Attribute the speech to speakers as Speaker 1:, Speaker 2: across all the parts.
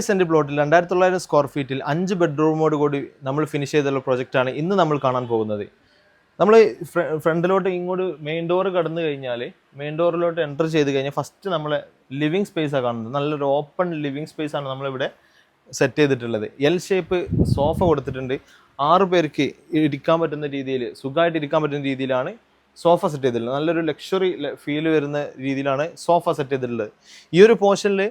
Speaker 1: Saint പ്ലോട്ടിൽ 2900 square ഫീറ്റിൽ 5 ബെഡ്റൂമോട് കൂടി നമ്മൾ ഫിനിഷ് ചെയ്തുള്ള പ്രൊജക്റ്റാണ് ഇന്ന് നമ്മൾ കാണാൻ പോകുന്നത്. നമ്മൾ ഫ്രണ്ടിലോട്ട് ഇങ്ങോട്ട് മെയിൻ ഡോർ കടന്നു കഴിഞ്ഞാൽ മെയിൻ ഡോറിലോട്ട് എൻ്റർ ചെയ്ത് കഴിഞ്ഞാൽ ഫസ്റ്റ് നമ്മൾ ലിവിങ് സ്പേസാണ് കാണുന്നത്. നല്ലൊരു ഓപ്പൺ ലിവിങ് സ്പേസാണ് നമ്മളിവിടെ സെറ്റ് ചെയ്തിട്ടുള്ളത്. എൽ ഷേപ്പ് സോഫ കൊടുത്തിട്ടുണ്ട്. 6 പേർക്ക് ഇരിക്കാൻ പറ്റുന്ന രീതിയിൽ, സുഖമായിട്ട് ഇരിക്കാൻ പറ്റുന്ന രീതിയിലാണ് സോഫ സെറ്റ് ചെയ്തിട്ടുള്ളത്. നല്ലൊരു ലക്ഷറി ഫീൽ വരുന്ന രീതിയിലാണ് സോഫ സെറ്റ് ചെയ്തിട്ടുള്ളത്. ഈ ഒരു പോർഷനിൽ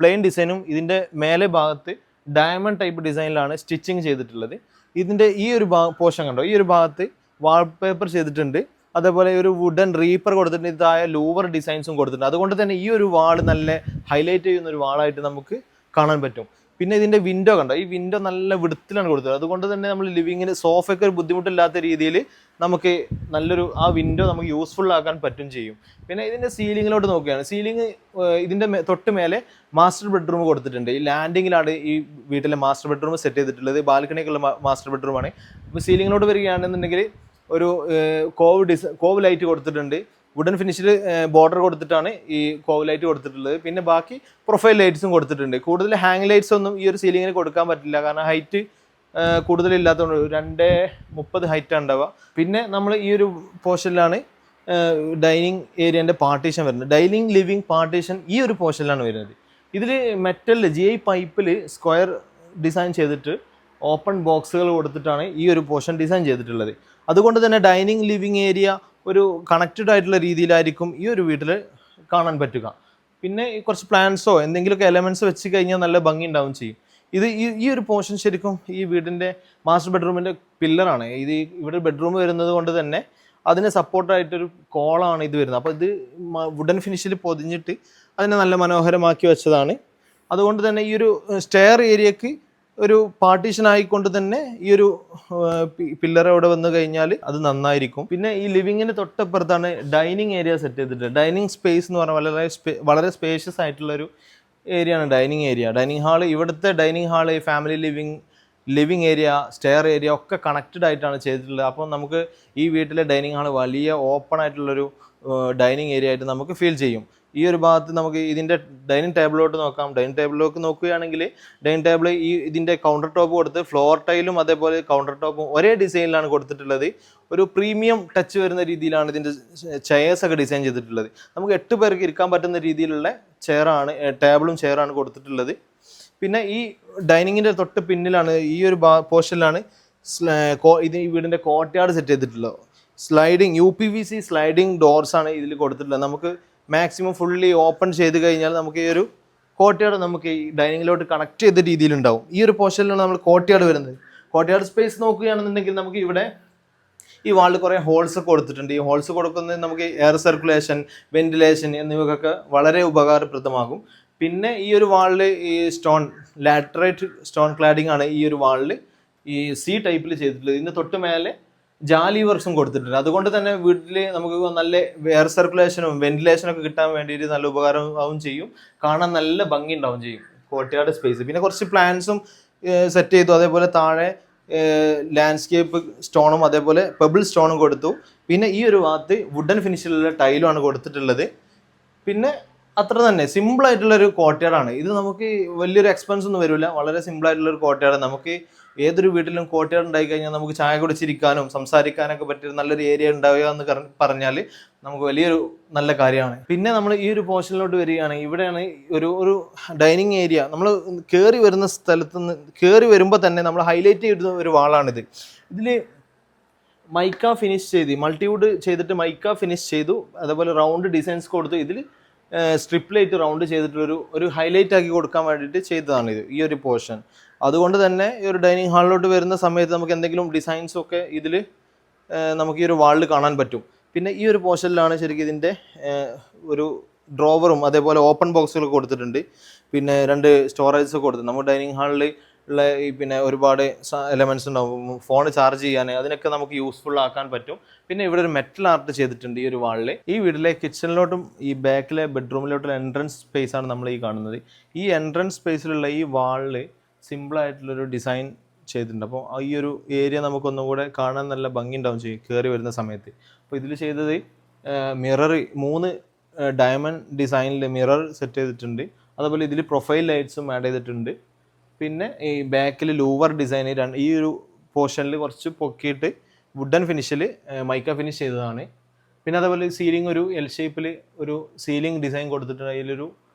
Speaker 1: പ്ലെയിൻ ഡിസൈനും ഇതിൻ്റെ മേലെ ഭാഗത്ത് ഡയമണ്ട് ടൈപ്പ് ഡിസൈനിലാണ് സ്റ്റിച്ചിങ് ചെയ്തിട്ടുള്ളത്. ഇതിൻ്റെ ഈ ഒരു പോർഷൻ കണ്ടോ, ഈ ഒരു ഭാഗത്ത് വാൾപേപ്പർ ചെയ്തിട്ടുണ്ട്. അതേപോലെ ഒരു വുഡൻ റീപ്പർ കൊടുത്തിട്ടുണ്ട്. ഇതായ ലൂവർ ഡിസൈൻസും കൊടുത്തിട്ടുണ്ട്. അതുകൊണ്ട് തന്നെ ഈ ഒരു വാൾ നല്ല ഹൈലൈറ്റ് ചെയ്യുന്ന ഒരു വാളായിട്ട് നമുക്ക് കാണാൻ പറ്റും. പിന്നെ ഇതിൻ്റെ വിൻഡോ കണ്ടോ, ഈ വിൻഡോ നല്ല വിടുത്തിലാണ് കൊടുത്തത്. അതുകൊണ്ട് തന്നെ നമ്മൾ ലിവിങ്ങിന് സോഫയ്ക്ക് ഒരു ബുദ്ധിമുട്ടില്ലാത്ത രീതിയിൽ നമുക്ക് നല്ലൊരു ആ വിൻഡോ നമുക്ക് യൂസ്ഫുൾ ആക്കാൻ പറ്റും ചെയ്യും. പിന്നെ ഇതിൻ്റെ സീലിങ്ങിലോട്ട് നോക്കുകയാണ്. സീലിംഗ് ഇതിൻ്റെ തൊട്ട് മേലെ മാസ്റ്റർ ബെഡ്റൂം കൊടുത്തിട്ടുണ്ട്. ഈ ലാൻഡിങ്ങിലാണ് ഈ വീട്ടിലെ മാസ്റ്റർ ബെഡ്റൂം സെറ്റ് ചെയ്തിട്ടുള്ളത്. ബാൽക്കണിക്കുള്ള മാസ്റ്റർ ബെഡ്റൂമാണ്. ഇപ്പോൾ സീലിങ്ങിലോട്ട് വരികയാണെന്നുണ്ടെങ്കിൽ ഒരു കോവ് ലൈറ്റ് കൊടുത്തിട്ടുണ്ട്. വുഡൻ ഫിനിഷിൽ ബോർഡർ കൊടുത്തിട്ടാണ് ഈ കോവ് ലൈറ്റ് കൊടുത്തിട്ടുള്ളത്. പിന്നെ ബാക്കി പ്രൊഫൈൽ ലൈറ്റ്സും കൊടുത്തിട്ടുണ്ട്. കൂടുതൽ ഹാങ് ലൈറ്റ്സ് ഒന്നും ഈ ഒരു സീലിങ്ങിന് കൊടുക്കാൻ പറ്റില്ല, കാരണം ഹൈറ്റ് കൂടുതലില്ലാത്തതുകൊണ്ട് 2.30 ഹൈറ്റാണ് ഉണ്ടാവുക. പിന്നെ നമ്മൾ ഈ ഒരു പോർഷനിലാണ് ഡൈനിങ് ഏരിയൻ്റെ പാർട്ടീഷൻ വരുന്നത്. ഡൈനിങ് ലിവിങ് പാർട്ടീഷൻ ഈ ഒരു പോർഷനിലാണ് വരുന്നത്. ഇതിൽ മെറ്റലിൽ GI പൈപ്പിൽ സ്ക്വയർ ഡിസൈൻ ചെയ്തിട്ട് ഓപ്പൺ ബോക്സുകൾ കൊടുത്തിട്ടാണ് ഈ ഒരു പോർഷൻ ഡിസൈൻ ചെയ്തിട്ടുള്ളത്. അതുകൊണ്ട് തന്നെ ഡൈനിങ് ലിവിങ് ഏരിയ ഒരു കണക്റ്റഡ് ആയിട്ടുള്ള രീതിയിലായിരിക്കും ഈ ഒരു വീട്ടിൽ കാണാൻ പറ്റുക. പിന്നെ കുറച്ച് പ്ലാന്റ്സോ എന്തെങ്കിലുമൊക്കെ എലമെൻറ്റ്സ് വെച്ച് കഴിഞ്ഞാൽ നല്ല ഭംഗി ഉണ്ടാവും ചെയ്യും. ഇത് ഈ ഒരു പോർഷൻ ശരിക്കും ഈ വീടിൻ്റെ മാസ്റ്റർ ബെഡ്റൂമിൻ്റെ പില്ലറാണ്. ഇത് ഇവിടെ ബെഡ്റൂം വരുന്നത് കൊണ്ട് തന്നെ അതിന് സപ്പോർട്ടായിട്ടൊരു കോളാണ് ഇത് വരുന്നത്. അപ്പോൾ ഇത് വുഡൻ ഫിനിഷിൽ പൊതിഞ്ഞിട്ട് അതിനെ നല്ല മനോഹരമാക്കി വെച്ചതാണ്. അതുകൊണ്ട് തന്നെ ഈ ഒരു സ്റ്റെയർ ഏരിയക്ക് ഒരു പാർട്ടീഷൻ ആയിക്കൊണ്ട് തന്നെ ഈ ഒരു പില്ലർ അവിടെ വന്നു കഴിഞ്ഞാൽ അത് നന്നായിരിക്കും. പിന്നെ ഈ ലിവിങ്ങിന് തൊട്ടപ്പുറത്താണ് ഡൈനിങ് ഏരിയ സെറ്റ് ചെയ്തിട്ട്. ഡൈനിങ് സ്പേസ് എന്ന് പറഞ്ഞാൽ വളരെ സ്പേഷ്യസ് ആയിട്ടുള്ളൊരു ഏരിയയാണ് ഡൈനിങ് ഏരിയ. ഡൈനിങ് ഹാള്, ഇവിടുത്തെ dining hall, family living area, stair area ഒക്കെ കണക്റ്റഡ് ആയിട്ടാണ് ചെയ്തിട്ടുള്ളത്. അപ്പോൾ നമുക്ക് ഈ വീട്ടിലെ ഡൈനിങ് ഹാള് വലിയ ഓപ്പൺ ആയിട്ടുള്ളൊരു ഡൈനിങ് ഏരിയ ആയിട്ട് നമുക്ക് ഫീൽ ചെയ്യും. ഈ ഒരു ഭാഗത്ത് നമുക്ക് ഇതിൻ്റെ ഡൈനിങ് ടേബിളിലോട്ട് നോക്കാം. ഡൈനിങ് ടേബിളിലേക്ക് നോക്കുകയാണെങ്കിൽ ഡൈനിങ് ടേബിൾ ഇതിൻ്റെ കൗണ്ടർ ടോപ്പ് കൊടുത്ത് ഫ്ലോർ ടൈലും അതേപോലെ കൗണ്ടർ ടോപ്പും ഒരേ ഡിസൈനിലാണ് കൊടുത്തിട്ടുള്ളത്. ഒരു പ്രീമിയം ടച്ച് വരുന്ന രീതിയിലാണ് ഇതിൻ്റെ ചെയർസൊക്കെ ഡിസൈൻ ചെയ്തിട്ടുള്ളത്. നമുക്ക് 8 പേർക്ക് ഇരിക്കാൻ പറ്റുന്ന രീതിയിലുള്ള ടേബിളും ചെയറാണ് കൊടുത്തിട്ടുള്ളത്. പിന്നെ ഈ ഡൈനിങ്ങിൻ്റെ തൊട്ട് പിന്നിലാണ് ഈ ഒരു പോർഷനിലാണ് ഈ വീടിൻ്റെ കോർട്ട്യാർഡ് സെറ്റ് ചെയ്തിട്ടുള്ളത്. സ്ലൈഡിങ് UPVC സ്ലൈഡിങ് ഡോർസാണ് ഇതിൽ കൊടുത്തിട്ടുള്ളത്. നമുക്ക് മാക്സിമം ഫുള്ളി ഓപ്പൺ ചെയ്ത് കഴിഞ്ഞാൽ നമുക്ക് ഈ ഒരു കോർട്ട്യാർഡ് നമുക്ക് ഈ ഡൈനിങ്ങിലോട്ട് കണക്ട് ചെയ്ത രീതിയിലുണ്ടാവും. ഈ ഒരു പോർഷനിലാണ് നമ്മൾ കോർട്ട്യാർഡ് വരുന്നത്. കോർട്ട്യാർഡ് സ്പേസ് നോക്കുകയാണെന്നുണ്ടെങ്കിൽ നമുക്ക് ഇവിടെ ഈ വാളിൽ കുറേ ഹോൾസ് ഒക്കെ കൊടുത്തിട്ടുണ്ട്. ഈ ഹോൾസ് കൊടുക്കുന്നത് നമുക്ക് എയർ സർക്കുലേഷൻ, വെന്റിലേഷൻ എന്നിവയൊക്കെ വളരെ ഉപകാരപ്രദമാകും. പിന്നെ ഈ ഒരു വാളിൽ ഈ ലാറ്ററൈറ്റ് സ്റ്റോൺ ക്ലാഡിംഗ് ആണ് ഈ ഒരു വാളിൽ ഈ C ടൈപ്പിൽ ചെയ്തിട്ടുള്ളത്. ഇതിന് തൊട്ട് മേലെ ജാലി വർക്ക്സും കൊടുത്തിട്ടുണ്ട്. അതുകൊണ്ട് തന്നെ വീട്ടിൽ നമുക്ക് നല്ല എയർ സർക്കുലേഷനും വെന്റിലേഷനും ഒക്കെ കിട്ടാൻ വേണ്ടിയിട്ട് നല്ല ഉപകാരമാവും ചെയ്യും. കാണാൻ നല്ല ഭംഗി ഉണ്ടാവും ചെയ്യും കോർട്ട്യാർഡ് സ്പേസ്. പിന്നെ കുറച്ച് പ്ലാന്റ്സും സെറ്റ് ചെയ്തു. അതേപോലെ താഴെ ലാൻഡ്സ്കേപ്പ് സ്റ്റോണും അതേപോലെ പെബിൾ സ്റ്റോണും കൊടുത്തു. പിന്നെ ഈ ഒരു ഭാഗത്ത് വുഡൻ ഫിനിഷിലുള്ള ടൈലുമാണ് കൊടുത്തിട്ടുള്ളത്. പിന്നെ അത്ര തന്നെ സിമ്പിളായിട്ടുള്ളൊരു കോർട്ട്യാർഡാണ് ഇത്. നമുക്ക് വലിയൊരു എക്സ്പെൻസ് ഒന്നും വരില്ല. വളരെ സിമ്പിളായിട്ടുള്ളൊരു കോർട്ട്യാർഡ്. നമുക്ക് ഏതൊരു വീട്ടിലും കോർട്ട്യാർഡ് ഉണ്ടായി കഴിഞ്ഞാൽ നമുക്ക് ചായ കുടിച്ചിരിക്കാനും സംസാരിക്കാനൊക്കെ പറ്റിയ നല്ലൊരു ഏരിയ ഉണ്ടാവുക എന്ന് പറഞ്ഞാൽ നമുക്ക് വലിയൊരു നല്ല കാര്യമാണ്. പിന്നെ നമ്മൾ ഈ ഒരു പോർഷനിലോട്ട് വരികയാണെങ്കിൽ ഇവിടെയാണ് ഒരു ഡൈനിങ് ഏരിയ. നമ്മൾ കയറി വരുന്ന സ്ഥലത്ത് നിന്ന് കയറി വരുമ്പോൾ തന്നെ നമ്മൾ ഹൈലൈറ്റ് ചെയ്യുന്ന ഒരു വാളാണിത്. ഇതിൽ മൈക്ക ഫിനിഷ് ചെയ്ത് മൾട്ടിവുഡ് ചെയ്തിട്ട് മൈക്ക ഫിനിഷ് ചെയ്തു. അതേപോലെ റൗണ്ട് ഡിസൈൻസ് കൊടുത്തു. ഇതിൽ സ്ട്രിപ്പ് ലൈറ്റ് റൗണ്ട് ചെയ്തിട്ടുള്ളൊരു ഹൈലൈറ്റ് ആക്കി കൊടുക്കാൻ വേണ്ടിയിട്ട് ചെയ്തതാണ് ഈ ഒരു പോർഷൻ. അതുകൊണ്ട് തന്നെ ഈ ഒരു ഡൈനിങ് ഹാളിലോട്ട് വരുന്ന സമയത്ത് നമുക്ക് എന്തെങ്കിലും ഡിസൈൻസൊക്കെ ഇതിൽ നമുക്ക് ഈ ഒരു വാളിൽ കാണാൻ പറ്റും. പിന്നെ ഈ ഒരു പോർഷനിലാണ് ശരിക്കും ഇതിൻ്റെ ഒരു ഡ്രോവറും അതേപോലെ ഓപ്പൺ ബോക്സുകളൊക്കെ കൊടുത്തിട്ടുണ്ട്. പിന്നെ 2 സ്റ്റോറേജസ് കൊടുത്തിട്ടുണ്ട്. നമുക്ക് ഡൈനിങ് ഹാളിൽ ഉള്ള പിന്നെ ഒരുപാട് എലമെൻറ്റ്സ് ഉണ്ടാവും. ഫോൺ ചാർജ് ചെയ്യാൻ അതിനൊക്കെ നമുക്ക് യൂസ്ഫുൾ ആക്കാൻ പറ്റും. പിന്നെ ഇവിടെ ഒരു മെറ്റൽ ആർട്ട് ചെയ്തിട്ടുണ്ട് ഈ ഒരു വാളിൽ. ഈ വീട്ടിലെ കിച്ചണിലോട്ടും ഈ ബാക്കിലെ ബെഡ്റൂമിലോട്ടുള്ള എൻട്രൻസ് സ്പേസ് ആണ് നമ്മൾ ഈ കാണുന്നത്. ഈ എൻട്രൻസ് സ്പേസിലുള്ള ഈ വാളിൽ സിമ്പിളായിട്ടുള്ളൊരു ഡിസൈൻ ചെയ്തിട്ടുണ്ട്. അപ്പോൾ ഈ ഒരു ഏരിയ നമുക്കൊന്നും കൂടെ കാണാൻ നല്ല ഭംഗി ഉണ്ടാവും ചെയ്യും കയറി വരുന്ന സമയത്ത്. അപ്പോൾ ഇതിൽ ചെയ്തത് മിറർ 3 ഡയമണ്ട് ഡിസൈനിൽ മിറർ സെറ്റ് ചെയ്തിട്ടുണ്ട്. അതുപോലെ ഇതിൽ പ്രൊഫൈൽ ലൈറ്റ്സും ആഡ് ചെയ്തിട്ടുണ്ട്. പിന്നെ ഈ ബാക്കിൽ ലൂവർ ഡിസൈൻ ഈ ഒരു പോർഷനിൽ കുറച്ച് പൊക്കിയിട്ട് വുഡൻ ഫിനിഷിൽ മൈക്ക ഫിനിഷ് ചെയ്തതാണ്. പിന്നെ അതേപോലെ സീലിംഗ് ഒരു എൽ ഷേപ്പിൽ ഒരു സീലിംഗ് ഡിസൈൻ കൊടുത്തിട്ടുണ്ട്. അതിലൊരു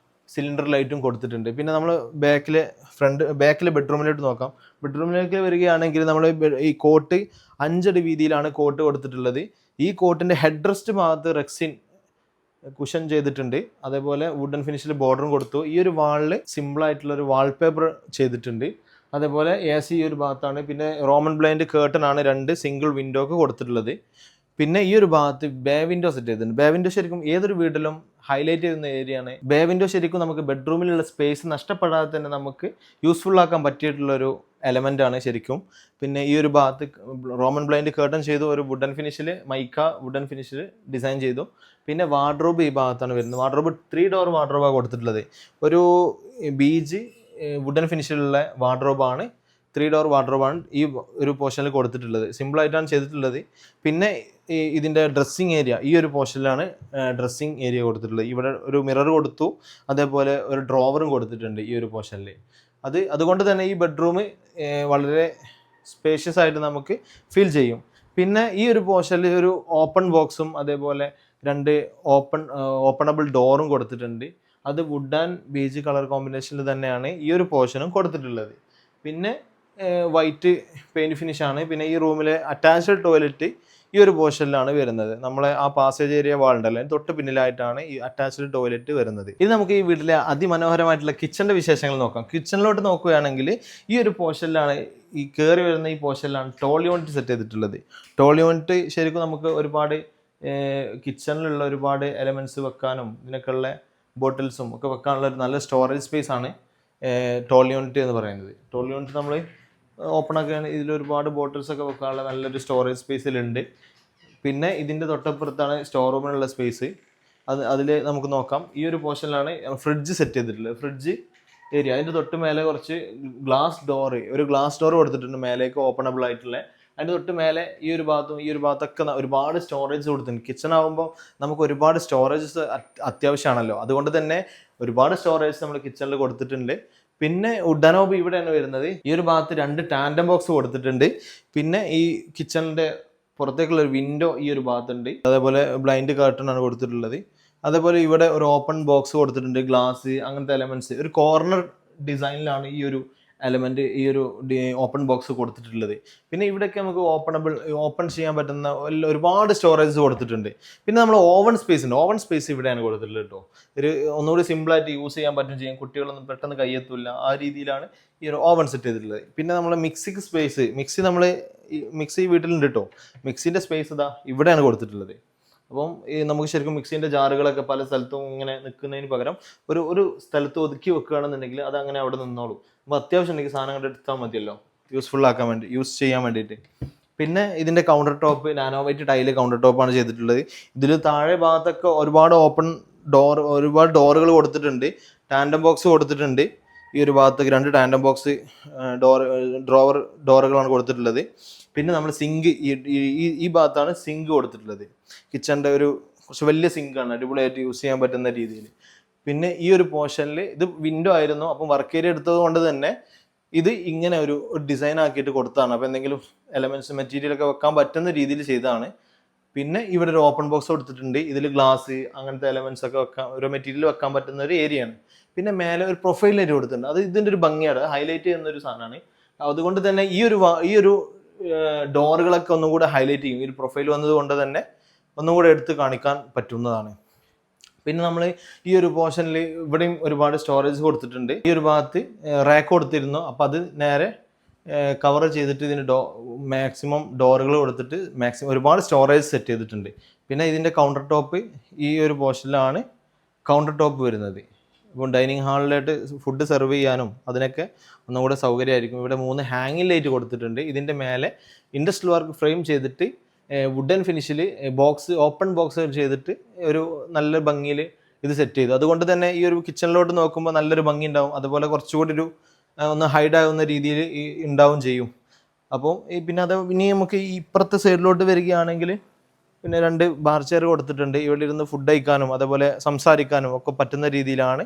Speaker 1: സിലിണ്ടർ ലൈറ്റും കൊടുത്തിട്ടുണ്ട്. പിന്നെ നമ്മൾ ബാക്കിലെ ബെഡ്റൂമിലോട്ട് നോക്കാം. ബെഡ്റൂമിലേക്ക് വരികയാണെങ്കിൽ നമ്മൾ ഈ കോട്ട് 5 അടി വീതിയിലാണ് കോട്ട് കൊടുത്തിട്ടുള്ളത്. ഈ കോട്ടിൻ്റെ ഹെഡ് റെസ്റ്റ് ഭാഗത്ത് റെക്സിൻ കുഷൻ ചെയ്തിട്ടുണ്ട്. അതേപോലെ വുഡൻ ഫിനിഷിൽ ബോർഡറും കൊടുത്തു. ഈ ഒരു വാളിൽ സിമ്പിളായിട്ടുള്ള ഒരു വാൾപേപ്പർ ചെയ്തിട്ടുണ്ട്. അതേപോലെ AC ഈ ഒരു ഭാഗത്താണ്. പിന്നെ റോമൻ ബ്ലൈൻഡ് കേർട്ടൺ ആണ് 2 സിംഗിൾ വിൻഡോക്ക് കൊടുത്തിട്ടുള്ളത്. പിന്നെ ഈ ഒരു ഭാഗത്ത് ബേ വിൻഡോ സെറ്റ് ചെയ്തിട്ടുണ്ട്. ബേ വിൻഡോ ശരിക്കും ഏതൊരു വീട്ടിലും ഹൈലൈറ്റ് ചെയ്യുന്ന ഏരിയയാണ്. ബേ വിൻഡോ ശരിക്കും നമുക്ക് ബെഡ്റൂമിലുള്ള സ്പേസ് നഷ്ടപ്പെടാതെ തന്നെ നമുക്ക് യൂസ്ഫുൾ ആക്കാൻ പറ്റിയിട്ടുള്ളൊരു എലമെൻ്റ് ആണ് ശരിക്കും. പിന്നെ ഈ ഒരു ഭാഗത്ത് റോമൻ ബ്ലൈൻഡ് കേർട്ടൺ ചെയ്തു. ഒരു വുഡൻ ഫിനിഷിൽ മൈക്ക വുഡൻ ഫിനിഷിൽ ഡിസൈൻ ചെയ്തു. പിന്നെ വാർഡ്രോബ് ഈ ഭാഗത്താണ് വരുന്നത്. വാർഡ്രോബ് 3 ഡോർ വാർഡ്രോബാണ് കൊടുത്തിട്ടുള്ളത്. ഒരു ബീജ് വുഡൻ ഫിനിഷിലുള്ള വാർഡ്രോബാണ്, 3 ഡോർ വാർഡ്രോബാണ് ഈ ഒരു പോർഷനിൽ കൊടുത്തിട്ടുള്ളത്. സിമ്പിളായിട്ടാണ് ചെയ്തിട്ടുള്ളത്. പിന്നെ ഇതിൻ്റെ ഡ്രസ്സിങ് ഏരിയ ഈ ഒരു പോർഷനിലാണ് ഡ്രസ്സിങ് ഏരിയ കൊടുത്തിട്ടുള്ളത്. ഇവിടെ ഒരു മിറർ കൊടുത്തു, അതേപോലെ ഒരു ഡ്രോവറും കൊടുത്തിട്ടുണ്ട് ഈ ഒരു പോർഷനിൽ. അതുകൊണ്ട് തന്നെ ഈ ബെഡ്റൂം വളരെ സ്പേഷ്യസ് ആയിട്ട് നമുക്ക് ഫീൽ ചെയ്യും. പിന്നെ ഈ ഒരു പോർഷനിൽ ഒരു ഓപ്പൺ ബോക്സും അതേപോലെ 2 ഓപ്പണബിൾ ഡോറും കൊടുത്തിട്ടുണ്ട്. അത് വുഡ് ആൻഡ് ബീജ് കളർ കോമ്പിനേഷനിൽ തന്നെയാണ് ഈ ഒരു പോർഷനും കൊടുത്തിട്ടുള്ളത്. പിന്നെ വൈറ്റ് പെയിൻറ്റ് ഫിനിഷാണ്. പിന്നെ ഈ റൂമിലെ അറ്റാച്ച്ഡ് ടോയ്ലറ്റ് ഈ ഒരു പോർഷനിലാണ് വരുന്നത്. നമ്മളെ ആ പാസേജ് ഏരിയ വാളുണ്ടല്ലോ തൊട്ട് പിന്നിലായിട്ടാണ് ഈ അറ്റാച്ച്ഡ് ടോയ്ലറ്റ് വരുന്നത്. ഇത് നമുക്ക് ഈ വീട്ടിലെ അതിമനോഹരമായിട്ടുള്ള കിച്ചൻ്റെ വിശേഷങ്ങൾ നോക്കാം. കിച്ചണിലോട്ട് നോക്കുകയാണെങ്കിൽ ഈ ഒരു പോർഷനിലാണ് ഈ കയറി വരുന്ന ഈ പോർഷനിലാണ് ടോൾ യൂണിറ്റ് സെറ്റ് ചെയ്തിട്ടുള്ളത്. ടോൾ യൂണിറ്റ് ശരിക്കും നമുക്ക് ഒരുപാട് കിച്ചണിലുള്ള ഒരുപാട് എലമെൻറ്റ്സ് വെക്കാനും ഇതിനൊക്കെയുള്ള ബോട്ടിൽസും ഒക്കെ വെക്കാനുള്ള ഒരു നല്ല സ്റ്റോറേജ് സ്പേസ് ആണ് ടോൾ യൂണിറ്റ് എന്ന് പറയുന്നത്. ടോൾ യൂണിറ്റ് നമ്മൾ ഓപ്പൺ ആക്കുകയാണ്. ഇതിൽ ഒരുപാട് ബോട്ടിൽസ് ഒക്കെ വെക്കാനുള്ള നല്ലൊരു സ്റ്റോറേജ് സ്പേസിലുണ്ട്. പിന്നെ ഇതിൻ്റെ തൊട്ടപ്പുറത്താണ് സ്റ്റോർ റൂമിനുള്ള സ്പേസ്. അതിൽ നമുക്ക് നോക്കാം. ഈ ഒരു പോർഷനിലാണ് ഫ്രിഡ്ജ് സെറ്റ് ചെയ്തിട്ടുള്ളത്. ഫ്രിഡ്ജ് ഏരിയ അതിൻ്റെ തൊട്ട് മേലെ കുറച്ച് ഒരു ഗ്ലാസ് ഡോർ കൊടുത്തിട്ടുണ്ട് മേലേക്ക് ഓപ്പണബിൾ ആയിട്ടുള്ള. അതിൻ്റെ തൊട്ട് മേലെ ഈ ഒരു ഭാഗത്തൊക്കെ ഒരുപാട് സ്റ്റോറേജ് കൊടുത്തിട്ടുണ്ട്. കിച്ചൺ ആകുമ്പോൾ നമുക്ക് ഒരുപാട് സ്റ്റോറേജസ് അത്യാവശ്യമാണല്ലോ. അതുകൊണ്ട് തന്നെ ഒരുപാട് സ്റ്റോറേജ് നമ്മൾ കിച്ചണിൽ കൊടുത്തിട്ടുണ്ട്. പിന്നെ വുഡനോബ് ഇവിടെയാണ് വരുന്നത്. ഈ ഒരു ഭാഗത്ത് 2 ടാൻഡം ബോക്സ് കൊടുത്തിട്ടുണ്ട്. പിന്നെ ഈ കിച്ചണിൻ്റെ പുറത്തേക്കുള്ള ഒരു വിൻഡോ ഈ ഒരു ഭാഗത്തുണ്ട്. അതേപോലെ ബ്ലൈൻഡ് കർട്ടൺ ആണ് കൊടുത്തിട്ടുള്ളത്. അതേപോലെ ഇവിടെ ഒരു ഓപ്പൺ ബോക്സ് കൊടുത്തിട്ടുണ്ട്, ഗ്ലാസ് അങ്ങനത്തെ എലമെന്റ്സ്. ഒരു കോർണർ ഡിസൈനിലാണ് ഈ ഒരു എലമെന്റ് ഈ ഒരു ഓപ്പൺ ബോക്സ് കൊടുത്തിട്ടുള്ളത്. പിന്നെ ഇവിടെയൊക്കെ നമുക്ക് ഓപ്പൺ ചെയ്യാൻ പറ്റുന്ന ഒരുപാട് സ്റ്റോറേജ് കൊടുത്തിട്ടുണ്ട്. പിന്നെ നമ്മൾ ഓവൻ സ്പേസ് ഇവിടെയാണ് കൊടുത്തിട്ടുള്ളത് കേട്ടോ. ഒന്നുകൂടി സിമ്പിളായിട്ട് യൂസ് ചെയ്യാൻ പറ്റും ചെയ്യും. കുട്ടികളൊന്നും പെട്ടെന്ന് കയ്യെത്തില്ല, ആ രീതിയിലാണ് ഈ ഒരു ഓവൻ സെറ്റ് ചെയ്തിട്ടുള്ളത്. പിന്നെ നമ്മൾ മിക്സിക്ക് സ്പേസ്, മിക്സി വീട്ടിലുണ്ട് കേട്ടോ. മിക്സിൻ്റെ സ്പേസ് ഇതാ ഇവിടെയാണ് കൊടുത്തിട്ടുള്ളത്. അപ്പം നമുക്ക് ശരിക്കും മിക്സിൻ്റെ ജാറുകളൊക്കെ പല സ്ഥലത്തും ഇങ്ങനെ നിൽക്കുന്നതിന് പകരം ഒരു സ്ഥലത്ത് ഒതുക്കി വെക്കുകയാണെന്നുണ്ടെങ്കിൽ അത് അങ്ങനെ അവിടെ നിന്നോളും. അപ്പോൾ അത്യാവശ്യം ഉണ്ടെങ്കിൽ സാധനങ്ങൾ എടുത്താൽ മതിയല്ലോ യൂസ് ചെയ്യാൻ വേണ്ടിയിട്ട്. പിന്നെ ഇതിൻ്റെ counter top nano white tile counter ടോപ്പാണ് ചെയ്തിട്ടുള്ളത്. ഇതിൽ താഴെ ഭാഗത്തൊക്കെ ഒരുപാട് ഡോറുകൾ കൊടുത്തിട്ടുണ്ട്. ടാൻഡം ബോക്സ് കൊടുത്തിട്ടുണ്ട്. ഈ ഒരു ഭാഗത്തേക്ക് 2 ടാൻഡം ബോക്സ് ഡോറുകളാണ് കൊടുത്തിട്ടുള്ളത്. പിന്നെ നമ്മൾ സിങ്ക് ഈ ഭാഗത്താണ് സിങ്ക് കൊടുത്തിട്ടുള്ളത്. കിച്ചണിൻ്റെ കുറച്ച് വലിയ സിങ്കാണ്, അടിപൊളിയായിട്ട് യൂസ് ചെയ്യാൻ പറ്റുന്ന രീതിയിൽ. പിന്നെ ഈ ഒരു പോർഷനിൽ ഇത് വിൻഡോ ആയിരുന്നു. അപ്പം വർക്ക് ഏരിയ എടുത്തത് കൊണ്ട് തന്നെ ഇത് ഇങ്ങനെ ഒരു ഡിസൈൻ ആക്കിയിട്ട് കൊടുത്തതാണ്. അപ്പോൾ എന്തെങ്കിലും എലമെന്റ്സ് മെറ്റീരിയലൊക്കെ വെക്കാൻ പറ്റുന്ന രീതിയിൽ ചെയ്തതാണ്. പിന്നെ ഇവിടെ ഒരു ഓപ്പൺ ബോക്സ് കൊടുത്തിട്ടുണ്ട്. ഇതിൽ ഗ്ലാസ് അങ്ങനത്തെ എലമെന്റ്സ് ഒക്കെ ഒരു മെറ്റീരിയൽ വെക്കാൻ പറ്റുന്ന ഒരു ഏരിയയാണ്. പിന്നെ മേലെ ഒരു പ്രൊഫൈൽ ഏരിയ കൊടുത്തിട്ടുണ്ട്. അത് ഇതിൻ്റെ ഒരു ഭംഗിയാണ്, ഹൈലൈറ്റ് ചെയ്യുന്ന ഒരു സാധനമാണ്. അതുകൊണ്ട് തന്നെ ഈ ഒരു ഡോറുകളൊക്കെ ഒന്നും കൂടെ ഹൈലൈറ്റ് ചെയ്യും. ഈ ഒരു പ്രൊഫൈൽ വന്നത് കൊണ്ട് തന്നെ ഒന്നും കൂടെ എടുത്ത് കാണിക്കാൻ പറ്റുന്നതാണ്. പിന്നെ നമ്മൾ ഈ ഒരു പോർഷനിൽ ഇവിടെയും ഒരുപാട് സ്റ്റോറേജ് കൊടുത്തിട്ടുണ്ട്. ഈ ഒരു ഭാഗത്ത് റാക്ക് കൊടുത്തിരുന്നു. അപ്പം അത് നേരെ കവർ ചെയ്തിട്ട് ഇതിന് മാക്സിമം ഡോറുകൾ കൊടുത്തിട്ട് ഒരുപാട് സ്റ്റോറേജ് സെറ്റ് ചെയ്തിട്ടുണ്ട്. പിന്നെ ഇതിൻ്റെ കൗണ്ടർ ടോപ്പ് ഈ ഒരു പോർഷനിലാണ് കൗണ്ടർ ടോപ്പ് വരുന്നത്. ഇപ്പം ഡൈനിങ് ഹാളിലായിട്ട് ഫുഡ് സെർവ് ചെയ്യാനും അതിനൊക്കെ ഒന്നും കൂടെ സൗകര്യമായിരിക്കും. ഇവിടെ 3 ഹാങ്ങിങ് ലൈറ്റ് കൊടുത്തിട്ടുണ്ട്. ഇതിൻ്റെ മേലെ ഇൻഡസ്ട്രിയൽ വർക്ക് ഫ്രെയിം ചെയ്തിട്ട് വുഡൻ ഫിനിഷിൽ ഓപ്പൺ ബോക്സ് ചെയ്തിട്ട് ഒരു നല്ല ഭംഗിയിൽ ഇത് സെറ്റ് ചെയ്തു. അതുകൊണ്ട് തന്നെ ഈ ഒരു കിച്ചണിലോട്ട് നോക്കുമ്പോൾ നല്ലൊരു ഭംഗി ഉണ്ടാവും. അതുപോലെ കുറച്ചുകൂടി ഒന്ന് ഹൈഡ് ആകുന്ന രീതിയിൽ ഉണ്ടാവും ചെയ്യും. അപ്പോൾ പിന്നെ ഇനി നമുക്ക് ഇപ്പുറത്തെ സൈഡിലോട്ട് വരികയാണെങ്കിൽ പിന്നെ 2 ബാർ ചെയർ കൊടുത്തിട്ടുണ്ട്. ഇവിടെ ഇരുന്ന് ഫുഡ് കഴിക്കാനും അതേപോലെ സംസാരിക്കാനും ഒക്കെ പറ്റുന്ന രീതിയിലാണ്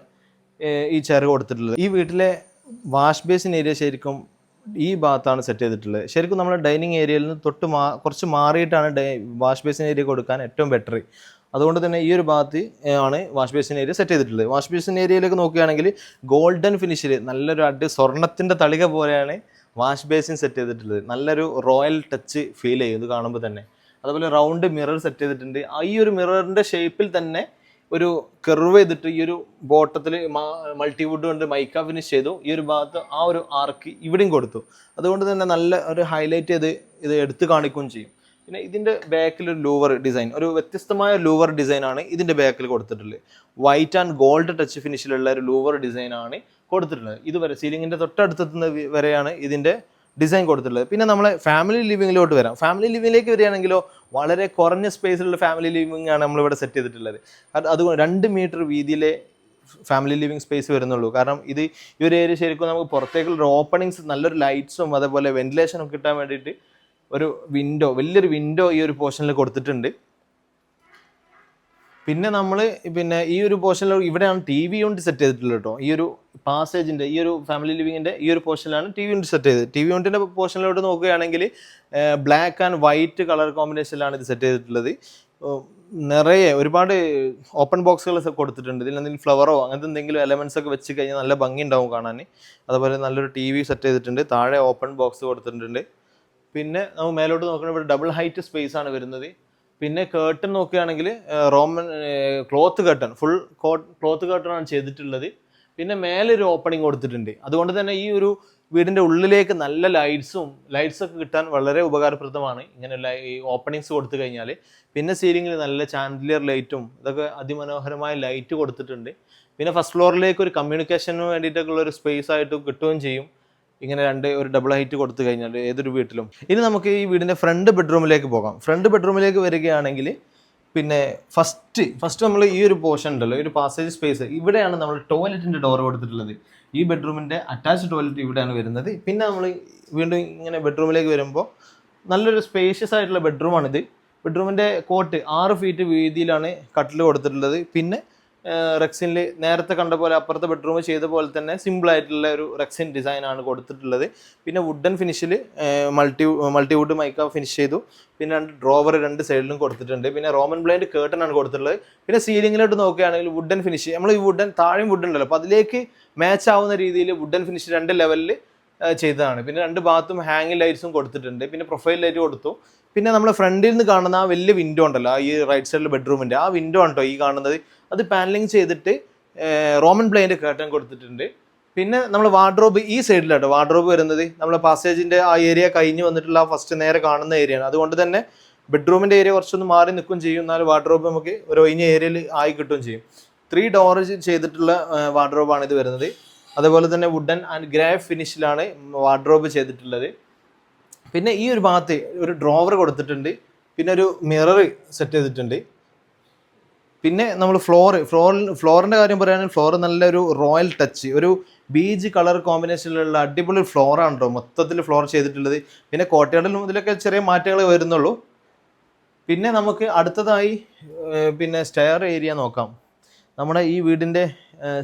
Speaker 1: ഈ ചെയർ കൊടുത്തിട്ടുള്ളത്. ഈ വീട്ടിലെ വാഷ് ബേസിൻ ഏരിയ ശരിക്കും ഈ ഭാഗത്താണ് സെറ്റ് ചെയ്തിട്ടുള്ളത്. ശരിക്കും നമ്മുടെ ഡൈനിങ് ഏരിയയിൽ നിന്ന് കുറച്ച് മാറിയിട്ടാണ് വാഷ് ബേസിൻ ഏരിയ കൊടുക്കാൻ ഏറ്റവും ബെറ്റർ. അതുകൊണ്ട് തന്നെ ഈ ഒരു ഭാഗത്ത് ആണ് വാഷ് ബേസിൻ ഏരിയ സെറ്റ് ചെയ്തിട്ടുള്ളത്. വാഷ് ബേസിൻ ഏരിയയിലേക്ക് നോക്കുകയാണെങ്കിൽ ഗോൾഡൻ ഫിനിഷിൽ നല്ലൊരു സ്വർണ്ണത്തിൻ്റെ തളിക പോലെയാണ് വാഷ് ബേസിൻ സെറ്റ് ചെയ്തിട്ടുള്ളത്. നല്ലൊരു റോയൽ ടച്ച് ഫീൽ ചെയ്യും ഇത് കാണുമ്പോൾ തന്നെ. അതുപോലെ റൗണ്ട് മിറർ സെറ്റ് ചെയ്തിട്ടുണ്ട്. ഈ ഒരു മിററിൻ്റെ ഷേപ്പിൽ തന്നെ ഒരു കർവ് ചെയ്തിട്ട് ഈ ഒരു ബോട്ടത്തിൽ മൾട്ടിവുഡ് കൊണ്ട് മൈക്ക ഫിനിഷ് ചെയ്തു. ഈ ഒരു ഭാഗത്ത് ആ ഒരു ആർക്ക് ഇവിടെയും കൊടുത്തു. അതുകൊണ്ട് തന്നെ നല്ല ഒരു ഹൈലൈറ്റ് ചെയ്ത് ഇത് എടുത്ത് കാണിക്കുകയും ചെയ്യും. പിന്നെ ഇതിൻ്റെ ബാക്കിൽ ഒരു ലൂവർ ഡിസൈൻ, ഒരു വ്യത്യസ്തമായ ലൂവർ ഡിസൈനാണ് ഇതിൻ്റെ ബാക്കിൽ കൊടുത്തിട്ടുള്ളത്. വൈറ്റ് ആൻഡ് ഗോൾഡ് ടച്ച് ഫിനിഷിലുള്ള ഒരു ലൂവർ ഡിസൈനാണ് കൊടുത്തിട്ടുള്ളത്. ഇതുവരെ സീലിങ്ങിൻ്റെ തൊട്ടടുത്തെത്തുന്ന വരെയാണ് ഇതിൻ്റെ ഡിസൈൻ കൊടുത്തിട്ടുള്ളത്. പിന്നെ നമ്മളെ ഫാമിലി ലിവിങ്ങിലോട്ട് വരാം. ഫാമിലി ലിവിങ്ങിലേക്ക് വരികയാണെങ്കിലോ വളരെ കുറഞ്ഞ സ്പേസിലുള്ള ഫാമിലി ലിവിംഗ് ആണ് നമ്മളിവിടെ സെറ്റ് ചെയ്തിട്ടുള്ളത്. അതുകൊണ്ട് 2 മീറ്റർ വീതിയിലെ ഫാമിലി ലിവിങ് സ്പേസ് വരുന്നുള്ളൂ. കാരണം ഈ ഒരു ഏരിയ ശരിക്കും നമുക്ക് പുറത്തേക്കുള്ള ഓപ്പണിങ്സ്, നല്ലൊരു ലൈറ്റ്സും അതേപോലെ വെന്റിലേഷനും കിട്ടാൻ വേണ്ടിയിട്ട് ഒരു വലിയൊരു വിൻഡോ ഈ ഒരു പോർഷനിൽ കൊടുത്തിട്ടുണ്ട്. പിന്നെ ഈ ഒരു പോർഷനിൽ ഇവിടെയാണ് TV യൂണിറ്റ് സെറ്റ് ചെയ്തിട്ടുള്ളത് കേട്ടോ. ഈ ഒരു പാസേജിൻ്റെ ഈ ഒരു ഫാമിലി ലിവിങ്ങിൻ്റെ ഈ ഒരു പോർഷനിലാണ് TV യൂണിറ്റ് സെറ്റ് ചെയ്തത്. TV യൂണിറ്റിൻ്റെ പോർഷനിലോട്ട് നോക്കുകയാണെങ്കിൽ ബ്ലാക്ക് ആൻഡ് വൈറ്റ് കളർ കോമ്പിനേഷനിലാണ് ഇത് സെറ്റ് ചെയ്തിട്ടുള്ളത്. നിറയെ ഒരുപാട് ഓപ്പൺ ബോക്സുകൾ കൊടുത്തിട്ടുണ്ട്. ഇതിൽ എന്തെങ്കിലും ഫ്ലവറോ അങ്ങനത്തെ എന്തെങ്കിലും എലമെൻറ്റ്സ് ഒക്കെ വെച്ച് കഴിഞ്ഞാൽ നല്ല ഭംഗി ഉണ്ടാവും കാണാൻ. അതുപോലെ നല്ലൊരു TV സെറ്റ് ചെയ്തിട്ടുണ്ട്. താഴെ ഓപ്പൺ ബോക്സ് കൊടുത്തിട്ടുണ്ട്. പിന്നെ നമ്മൾ മേലോട്ട് നോക്കുകയാണെങ്കിൽ ഇവിടെ ഡബിൾ ഹൈറ്റ് സ്പേസ് ആണ് വരുന്നത്. പിന്നെ കേർട്ടൺ നോക്കുകയാണെങ്കിൽ Roman cloth curtain, full cloth curtain ആണ് ചെയ്തിട്ടുള്ളത്. പിന്നെ മേലെ ഒരു ഓപ്പണിംഗ് കൊടുത്തിട്ടുണ്ട്. അതുകൊണ്ട് തന്നെ ഈ ഒരു വീടിൻ്റെ ഉള്ളിലേക്ക് നല്ല ലൈറ്റ്സൊക്കെ കിട്ടാൻ വളരെ ഉപകാരപ്രദമാണ് ഇങ്ങനെയുള്ള ഈ ഓപ്പണിങ്സ് കൊടുത്തു കഴിഞ്ഞാൽ. പിന്നെ സീലിങ്ങിൽ നല്ല ചാൻഡിലിയർ ലൈറ്റും ഇതൊക്കെ അതിമനോഹരമായ ലൈറ്റ് കൊടുത്തിട്ടുണ്ട്. പിന്നെ ഫസ്റ്റ് ഫ്ലോറിലേക്ക് ഒരു കമ്മ്യൂണിക്കേഷന് വേണ്ടിയിട്ടൊക്കെയുള്ള ഒരു സ്പേസ് ആയിട്ട് കിട്ടുകയും ചെയ്യും ഇങ്ങനെ ഒരു ഡബിൾ ഹൈറ്റ് കൊടുത്തു കഴിഞ്ഞാൽ ഏതൊരു വീട്ടിലും. ഇനി നമുക്ക് ഈ വീടിൻ്റെ ഫ്രണ്ട് ബെഡ്റൂമിലേക്ക് പോകാം. ഫ്രണ്ട് ബെഡ്റൂമിലേക്ക് വരികയാണെങ്കിൽ പിന്നെ ഫസ്റ്റ് നമ്മൾ ഈ ഒരു പോർഷൻ ഉണ്ടല്ലോ, ഈ ഒരു പാസേജ് സ്പേസ്, ഇവിടെയാണ് നമ്മൾ ടോയ്ലറ്റിൻ്റെ ഡോർ കൊടുത്തിട്ടുള്ളത്. ഈ ബെഡ്റൂമിൻ്റെ അറ്റാച്ച്ഡ് ടോയ്ലറ്റ് ഇവിടെയാണ് വരുന്നത്. പിന്നെ നമ്മൾ വീണ്ടും ഇങ്ങനെ ബെഡ്റൂമിലേക്ക് വരുമ്പോൾ നല്ലൊരു സ്പേഷ്യസ് ആയിട്ടുള്ള ബെഡ്റൂമാണിത്. ബെഡ്റൂമിൻ്റെ കോട്ട് 6 ഫീറ്റ് വീതിയിലാണ് കട്ടിൽ കൊടുത്തിട്ടുള്ളത്. പിന്നെ റെക്സിനിൽ നേരത്തെ കണ്ട പോലെ അപ്പുറത്തെ ബെഡ്റൂം ചെയ്ത പോലെ തന്നെ സിമ്പിളായിട്ടുള്ള ഒരു റെക്സിൻ ഡിസൈനാണ് കൊടുത്തിട്ടുള്ളത്. പിന്നെ വുഡൻ ഫിനിഷിൽ മൾട്ടിവുഡ് മൈക്ക ഫിനിഷ് ചെയ്തു. പിന്നെ 2 ഡ്രോവർ 2 സൈഡിലും കൊടുത്തിട്ടുണ്ട്. പിന്നെ റോമൻ ബ്ലൈൻഡ് കേർട്ടൺ ആണ് കൊടുത്തിട്ടുള്ളത്. പിന്നെ സീലിങ്ങിലോട്ട് നോക്കുകയാണെങ്കിൽ വുഡൻ ഫിനിഷ്, നമ്മൾ ഈ താഴെയും വുഡ് ഉണ്ടല്ലോ, അപ്പോൾ അതിലേക്ക് മാച്ച് ആവുന്ന രീതിയിൽ വുഡൻ ഫിനിഷ് 2 ലെവലിൽ ചെയ്തതാണ്. പിന്നെ 2 ഭാഗത്തും ഹാങ്ങിങ് ലൈറ്റ്സും കൊടുത്തിട്ടുണ്ട്. പിന്നെ പ്രൊഫൈൽ ലൈറ്റ് കൊടുത്തു. പിന്നെ നമ്മൾ ഫ്രണ്ടിൽ നിന്ന് കാണുന്ന ആ വലിയ വിൻഡോ ഉണ്ടല്ലോ, ഈ റൈറ്റ് സൈഡിൽ ബെഡ്റൂമിൻ്റെ ആ വിൻഡോ ആണ് കേട്ടോ ഈ കാണുന്നത്. അത് പാനലിങ് ചെയ്തിട്ട് റോമൻ ബ്ലൈൻഡ് കേർട്ടൺ കൊടുത്തിട്ടുണ്ട്. പിന്നെ നമ്മൾ വാർഡ്രോബ് ഈ സൈഡിലാട്ടോ വാർഡ്രോബ് വരുന്നത്. നമ്മൾ പാസേജിൻ്റെ ആ ഏരിയ കഴിഞ്ഞ് വന്നിട്ടുള്ള ഫസ്റ്റ് നേരെ കാണുന്ന ഏരിയയാണ്. അതുകൊണ്ട് തന്നെ ബെഡ്റൂമിൻ്റെ ഏരിയ കുറച്ചൊന്ന് മാറി നിൽക്കുകയും ചെയ്യും. എന്നാൽ വാർഡ്രോബ് നമുക്ക് ഒരു ഒഴിഞ്ഞ ഏരിയയിൽ ആയി കിട്ടുകയും ചെയ്യും. 3 ഡോർ ചെയ്തിട്ടുള്ള വാർഡ്രോബാണ് ഇത് വരുന്നത്. അതുപോലെ തന്നെ വുഡൻ ആൻഡ് ഗ്രേ ഫിനിഷിലാണ് വാർഡ്രോബ് ചെയ്തിട്ടുള്ളത്. പിന്നെ ഈ ഒരു ഭാഗത്ത് ഒരു ഡ്രോവർ കൊടുത്തിട്ടുണ്ട്. പിന്നെ ഒരു മിറർ സെറ്റ് ചെയ്തിട്ടുണ്ട്. പിന്നെ നമ്മൾ ഫ്ലോറിൻ്റെ കാര്യം പറയുകയാണെങ്കിൽ ഫ്ലോർ നല്ലൊരു റോയൽ ടച്ച്, ഒരു ബീജ് കളർ കോമ്പിനേഷനിലുള്ള അടിപൊളി ഫ്ലോറാണ് കേട്ടോ മൊത്തത്തിൽ ഫ്ലോർ ചെയ്തിട്ടുള്ളത്. പിന്നെ കോട്ടയാടിലും ഇതിലൊക്കെ ചെറിയ മാറ്റങ്ങൾ വരുന്നുള്ളൂ. പിന്നെ നമുക്ക് അടുത്തതായി പിന്നെ സ്റ്റെയർ ഏരിയ നോക്കാം. നമ്മുടെ ഈ വീടിൻ്റെ